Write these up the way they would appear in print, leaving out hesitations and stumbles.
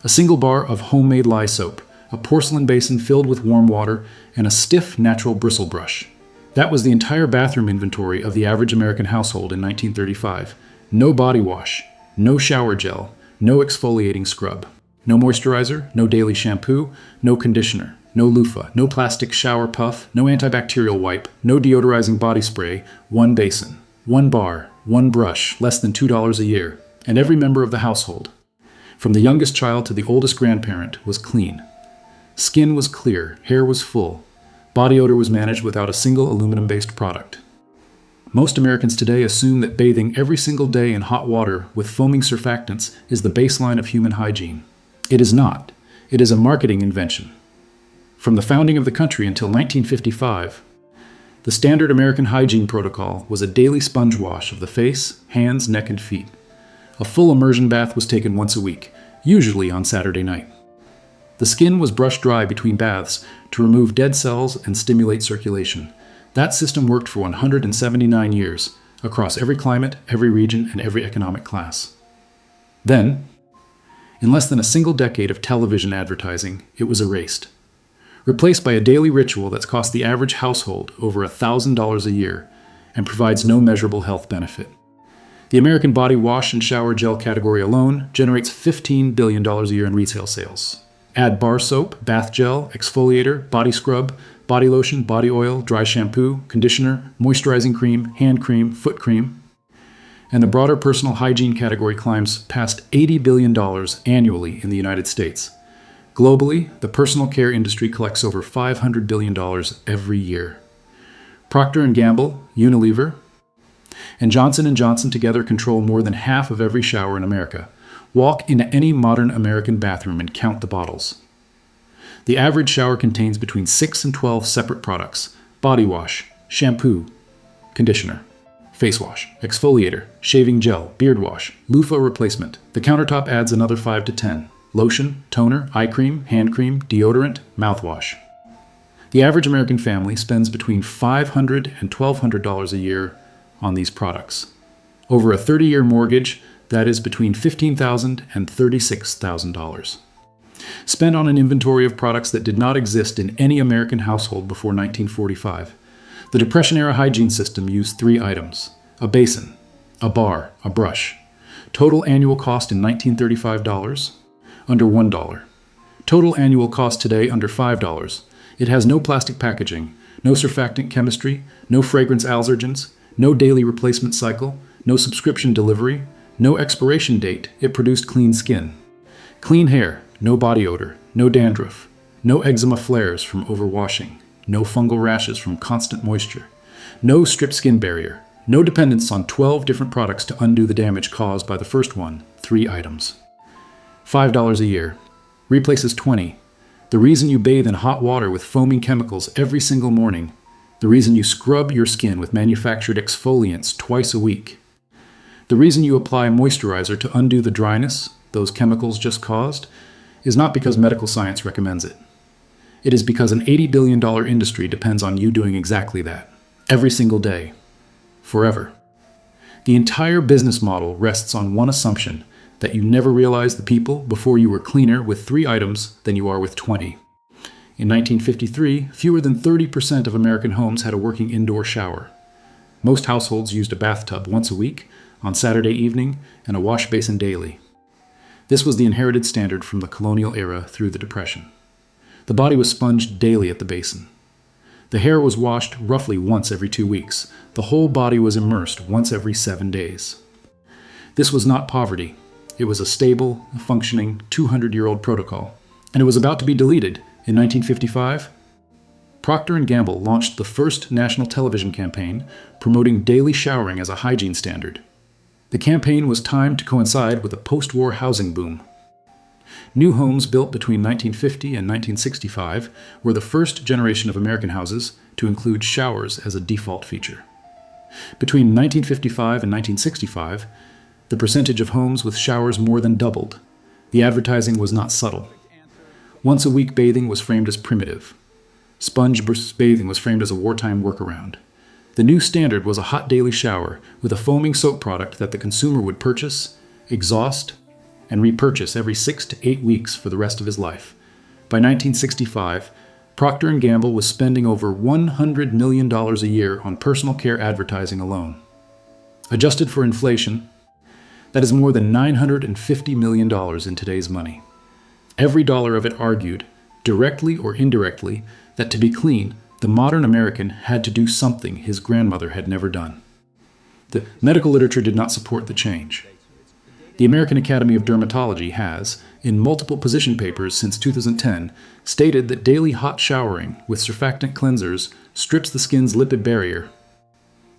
A single bar of homemade lye soap, a porcelain basin filled with warm water, and a stiff natural bristle brush. That was the entire bathroom inventory of the average American household in 1935. No body wash, no shower gel, no exfoliating scrub, no moisturizer, no daily shampoo, no conditioner, no loofah, no plastic shower puff, no antibacterial wipe, no deodorizing body spray, one basin, one bar, one brush, less than $2 a year, and every member of the household, from the youngest child to the oldest grandparent, was clean. Skin was clear, hair was full, body odor was managed without a single aluminum-based product. Most Americans today assume that bathing every single day in hot water with foaming surfactants is the baseline of human hygiene. It is not. It is a marketing invention. From the founding of the country until 1955, the standard American hygiene protocol was a daily sponge wash of the face, hands, neck, and feet. A full immersion bath was taken once a week, usually on Saturday night. The skin was brushed dry between baths to remove dead cells and stimulate circulation. That system worked for 179 years, across every climate, every region, and every economic class. Then, in less than a single decade of television advertising, it was erased, replaced by a daily ritual that's cost the average household over $1,000 a year and provides no measurable health benefit. The American body wash and shower gel category alone generates $15 billion a year in retail sales. Add bar soap, bath gel, exfoliator, body scrub, body lotion, body oil, dry shampoo, conditioner, moisturizing cream, hand cream, foot cream, and the broader personal hygiene category climbs past $80 billion annually in the United States. Globally, the personal care industry collects over $500 billion every year. Procter and Gamble, Unilever, and Johnson & Johnson together control more than half of every shower in America. Walk into any modern American bathroom and count the bottles. The average shower contains between 6 and 12 separate products: body wash, shampoo, conditioner, face wash, exfoliator, shaving gel, beard wash, loofah replacement. The countertop adds another 5 to 10. Lotion, toner, eye cream, hand cream, deodorant, mouthwash. The average American family spends between $500 and $1,200 a year on these products. Over a 30-year mortgage, that is between $15,000 and $36,000. Spent on an inventory of products that did not exist in any American household before 1945. The Depression-era hygiene system used 3 items: a basin, a bar, a brush. Total annual cost in 1935 dollars, under $1. Total annual cost today, under $5. It has no plastic packaging, no surfactant chemistry, no fragrance allergens, no daily replacement cycle, no subscription delivery, no expiration date. It produced clean skin. Clean hair, no body odor, no dandruff, no eczema flares from overwashing, no fungal rashes from constant moisture, no stripped skin barrier, no dependence on 12 different products to undo the damage caused by the first one, 3 items. $5 a year. Replaces 20. The reason you bathe in hot water with foaming chemicals every single morning. The reason you scrub your skin with manufactured exfoliants twice a week. The reason you apply moisturizer to undo the dryness those chemicals just caused is not because medical science recommends it. It is because an $80 billion industry depends on you doing exactly that, every single day, forever. The entire business model rests on one assumption: that you never realized the people before you were cleaner with 3 items than you are with 20. In 1953, fewer than 30% of American homes had a working indoor shower. Most households used a bathtub once a week, on Saturday evening, and a wash basin daily. This was the inherited standard from the colonial era through the Depression. The body was sponged daily at the basin. The hair was washed roughly once every 2 weeks. The whole body was immersed once every 7 days. This was not poverty. It was a stable, functioning, 200-year-old protocol, and it was about to be deleted. In 1955, Procter and Gamble launched the first national television campaign promoting daily showering as a hygiene standard. The campaign was timed to coincide with a post-war housing boom. New homes built between 1950 and 1965 were the first generation of American houses to include showers as a default feature. Between 1955 and 1965, the percentage of homes with showers more than doubled. The advertising was not subtle. Once-a-week bathing was framed as primitive. Sponge bathing was framed as a wartime workaround. The new standard was a hot daily shower with a foaming soap product that the consumer would purchase, exhaust, and repurchase every 6 to 8 weeks for the rest of his life. By 1965, Procter and Gamble was spending over $100 million a year on personal care advertising alone. Adjusted for inflation, that is more than $950 million in today's money. Every dollar of it argued, directly or indirectly, that to be clean, the modern American had to do something his grandmother had never done. The medical literature did not support the change. The American Academy of Dermatology has, in multiple position papers since 2010, stated that daily hot showering with surfactant cleansers strips the skin's lipid barrier,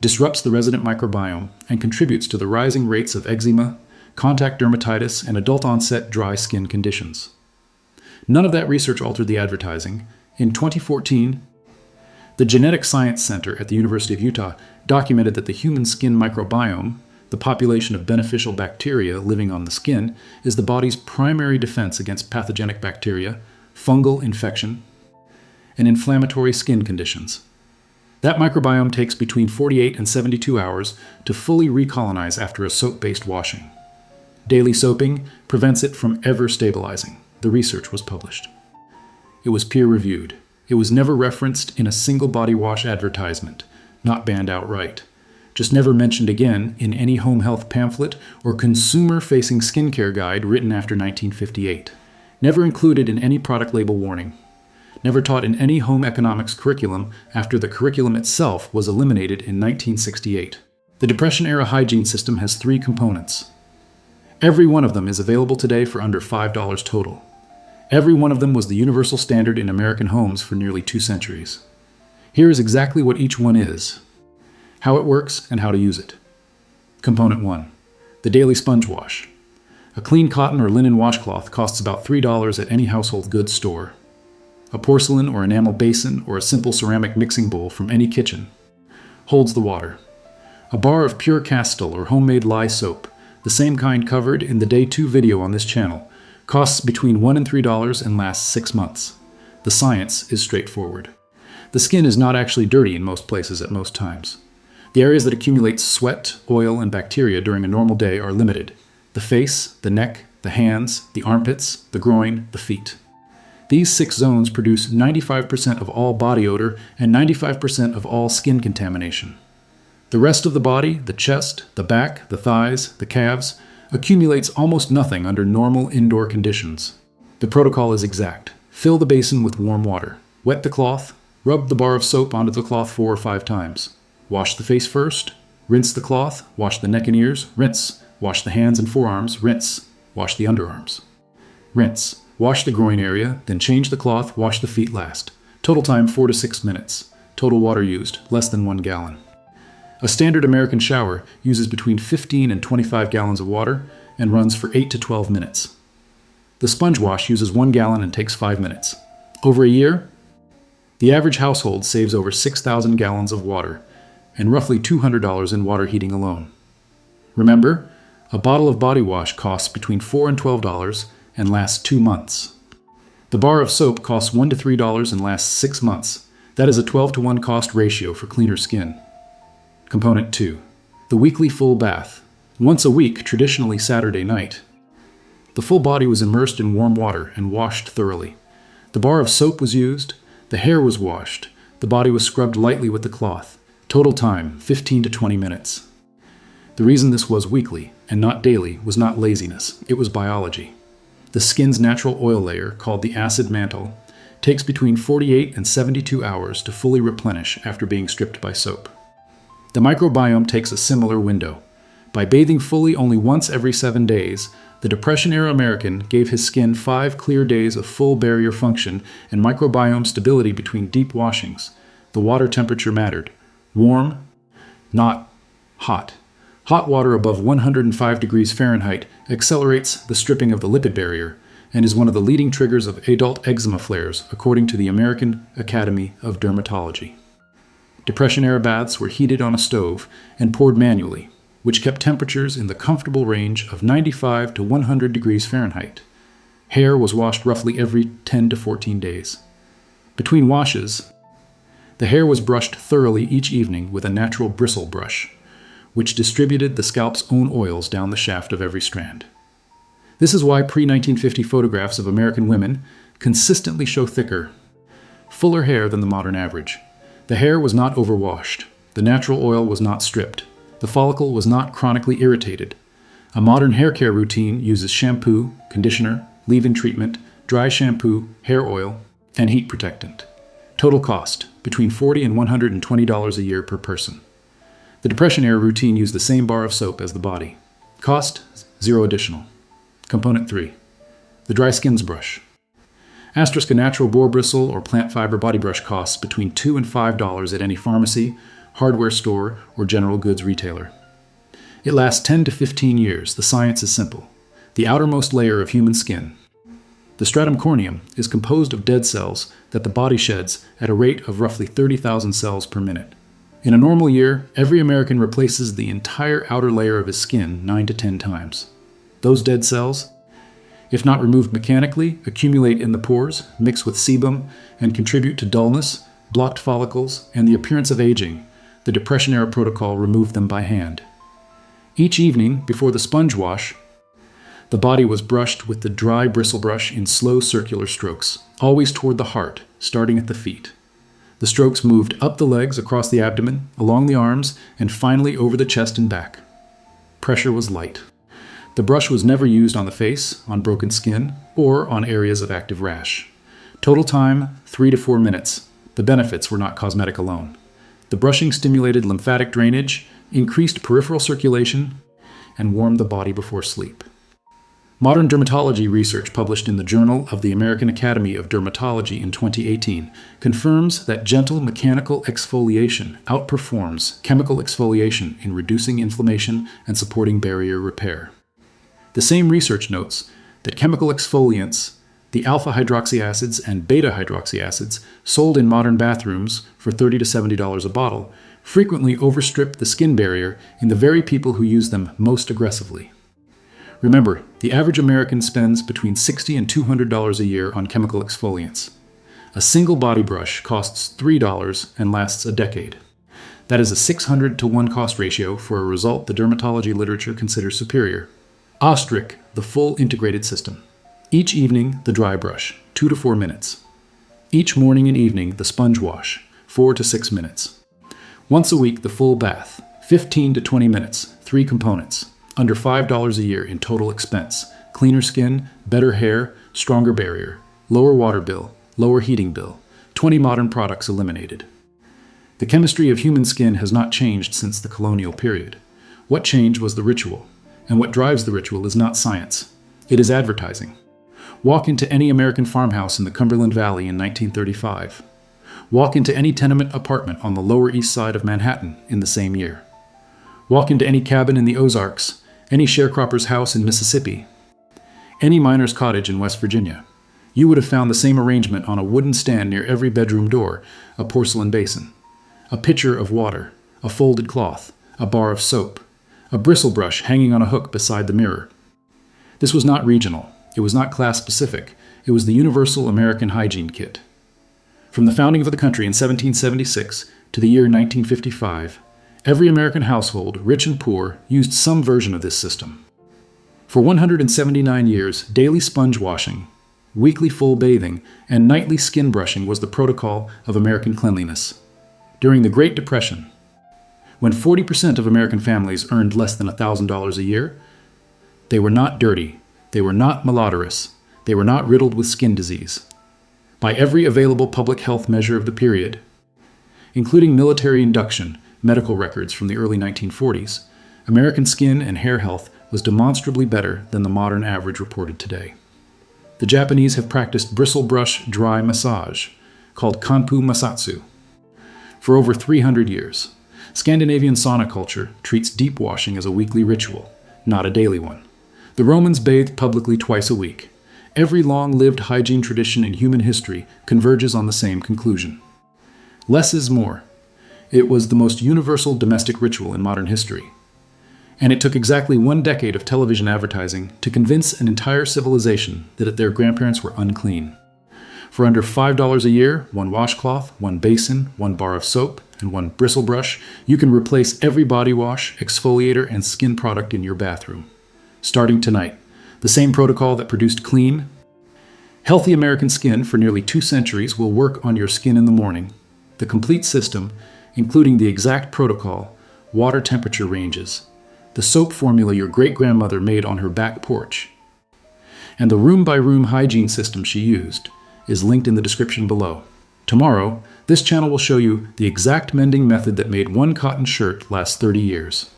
disrupts the resident microbiome, and contributes to the rising rates of eczema, contact dermatitis, and adult-onset dry skin conditions. None of that research altered the advertising. In 2014, the Genetic Science Center at the University of Utah documented that the human skin microbiome, the population of beneficial bacteria living on the skin, is the body's primary defense against pathogenic bacteria, fungal infection, and inflammatory skin conditions. That microbiome takes between 48 and 72 hours to fully recolonize after a soap-based washing. Daily soaping prevents it from ever stabilizing. The research was published. It was peer-reviewed. It was never referenced in a single body wash advertisement, not banned outright. Just never mentioned again in any home health pamphlet or consumer-facing skincare guide written after 1958. Never included in any product label warning. Never taught in any home economics curriculum after the curriculum itself was eliminated in 1968. The Depression-era hygiene system has 3 components. Every one of them is available today for under $5 total. Every one of them was the universal standard in American homes for nearly 2 centuries. Here is exactly what each one is, how it works, and how to use it. Component 1. The daily sponge wash. A clean cotton or linen washcloth costs about $3 at any household goods store. A porcelain or enamel basin or a simple ceramic mixing bowl from any kitchen holds the water. A bar of pure Castile or homemade lye soap, the same kind covered in the Day 2 video on this channel, costs between $1 and $3 and lasts 6 months. The science is straightforward. The skin is not actually dirty in most places at most times. The areas that accumulate sweat, oil, and bacteria during a normal day are limited: the face, the neck, the hands, the armpits, the groin, the feet. These 6 zones produce 95% of all body odor and 95% of all skin contamination. The rest of the body, the chest, the back, the thighs, the calves, accumulates almost nothing under normal indoor conditions. The protocol is exact. Fill the basin with warm water. Wet the cloth. Rub the bar of soap onto the cloth 4 or 5 times. Wash the face first. Rinse the cloth. Wash the neck and ears. Rinse. Wash the hands and forearms. Rinse. Wash the underarms. Rinse. Wash the groin area, then change the cloth, wash the feet last. Total time 4 to 6 minutes. Total water used, less than 1 gallon. A standard American shower uses between 15 and 25 gallons of water and runs for 8 to 12 minutes. The sponge wash uses 1 gallon and takes 5 minutes. Over a year, the average household saves over 6,000 gallons of water and roughly $200 in water heating alone. Remember, a bottle of body wash costs between $4 and $12 and lasts 2 months. The bar of soap costs $1 to $3 and lasts 6 months. That is a 12 to 1 cost ratio for cleaner skin. Component 2. The weekly full bath. Once a week, traditionally Saturday night. The full body was immersed in warm water and washed thoroughly. The bar of soap was used, the hair was washed, the body was scrubbed lightly with the cloth. Total time, 15 to 20 minutes. The reason this was weekly and not daily was not laziness, it was biology. The skin's natural oil layer, called the acid mantle, takes between 48 and 72 hours to fully replenish after being stripped by soap. The microbiome takes a similar window. By bathing fully only once every 7 days, the Depression-era American gave his skin 5 clear days of full barrier function and microbiome stability between deep washings. The water temperature mattered. Warm, not hot. Hot water above 105 degrees Fahrenheit accelerates the stripping of the lipid barrier and is one of the leading triggers of adult eczema flares, according to the American Academy of Dermatology. Depression-era baths were heated on a stove and poured manually, which kept temperatures in the comfortable range of 95 to 100 degrees Fahrenheit. Hair was washed roughly every 10 to 14 days. Between washes, the hair was brushed thoroughly each evening with a natural bristle brush, which distributed the scalp's own oils down the shaft of every strand. This is why pre-1950 photographs of American women consistently show thicker, fuller hair than the modern average. The hair was not overwashed. The natural oil was not stripped. The follicle was not chronically irritated. A modern hair care routine uses shampoo, conditioner, leave-in treatment, dry shampoo, hair oil, and heat protectant. Total cost, between $40 and $120 a year per person. The Depression-era routine used the same bar of soap as the body. Cost, $0 additional. Component 3. The dry skins brush. Asterisk a natural boar bristle or plant fiber body brush costs between $2 and $5 at any pharmacy, hardware store, or general goods retailer. It lasts 10 to 15 years. The science is simple. The outermost layer of human skin, the stratum corneum, is composed of dead cells that the body sheds at a rate of roughly 30,000 cells per minute. In a normal year, every American replaces the entire outer layer of his skin 9 to 10 times. Those dead cells, if not removed mechanically, accumulate in the pores, mix with sebum, and contribute to dullness, blocked follicles, and the appearance of aging. The Depression-era protocol removed them by hand. Each evening, before the sponge wash, the body was brushed with the dry bristle brush in slow circular strokes, always toward the heart, starting at the feet. The strokes moved up the legs, across the abdomen, along the arms, and finally over the chest and back. Pressure was light. The brush was never used on the face, on broken skin, or on areas of active rash. Total time, 3 to 4 minutes. The benefits were not cosmetic alone. The brushing stimulated lymphatic drainage, increased peripheral circulation, and warmed the body before sleep. Modern dermatology research published in the Journal of the American Academy of Dermatology in 2018 confirms that gentle mechanical exfoliation outperforms chemical exfoliation in reducing inflammation and supporting barrier repair. The same research notes that chemical exfoliants, the alpha hydroxy acids and beta hydroxy acids sold in modern bathrooms for $30 to $70 a bottle, frequently overstrip the skin barrier in the very people who use them most aggressively. Remember, the average American spends between $60 and $200 a year on chemical exfoliants. A single body brush costs $3 and lasts a decade. That is a 600 to 1 cost ratio for a result the dermatology literature considers superior. Ostrich, the full integrated system. Each evening, the dry brush, 2 to 4 minutes. Each morning and evening, the sponge wash, 4 to 6 minutes. Once a week, the full bath, 15 to 20 minutes, 3 components. Under $5 a year in total expense. Cleaner skin, better hair, stronger barrier, lower water bill, lower heating bill, 20 modern products eliminated. The chemistry of human skin has not changed since the colonial period. What changed was the ritual, and what drives the ritual is not science. It is advertising. Walk into any American farmhouse in the Cumberland Valley in 1935. Walk into any tenement apartment on the Lower East Side of Manhattan in the same year. Walk into any cabin in the Ozarks, any sharecropper's house in Mississippi, any miner's cottage in West Virginia. You would have found the same arrangement on a wooden stand near every bedroom door, a porcelain basin, a pitcher of water, a folded cloth, a bar of soap, a bristle brush hanging on a hook beside the mirror. This was not regional. It was not class-specific. It was the universal American hygiene kit. From the founding of the country in 1776 to the year 1955, every American household, rich and poor, used some version of this system. For 179 years, daily sponge washing, weekly full bathing, and nightly skin brushing was the protocol of American cleanliness. During the Great Depression, when 40% of American families earned less than $1,000 a year, they were not dirty, they were not malodorous, they were not riddled with skin disease. By every available public health measure of the period, including military induction, medical records from the early 1940s, American skin and hair health was demonstrably better than the modern average reported today. The Japanese have practiced bristle brush dry massage, called kanpu masatsu, for over 300 years. Scandinavian sauna culture treats deep washing as a weekly ritual, not a daily one. The Romans bathed publicly twice a week. Every long-lived hygiene tradition in human history converges on the same conclusion. Less is more. It was the most universal domestic ritual in modern history. And it took exactly 1 decade of television advertising to convince an entire civilization that their grandparents were unclean. For under $5 a year, 1 washcloth, 1 basin, 1 bar of soap, and 1 bristle brush, you can replace every body wash, exfoliator, and skin product in your bathroom. Starting tonight, The same protocol that produced clean, healthy American skin for nearly 2 centuries will work on your skin in the morning. The complete system, including the exact protocol, water temperature ranges, the soap formula your great-grandmother made on her back porch, and the room-by-room hygiene system she used, is linked in the description below. Tomorrow, this channel will show you the exact mending method that made one cotton shirt last 30 years,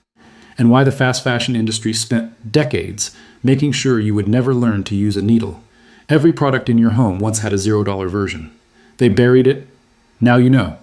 and why the fast fashion industry spent decades making sure you would never learn to use a needle. Every product in your home once had a $0 version. They buried it. Now you know.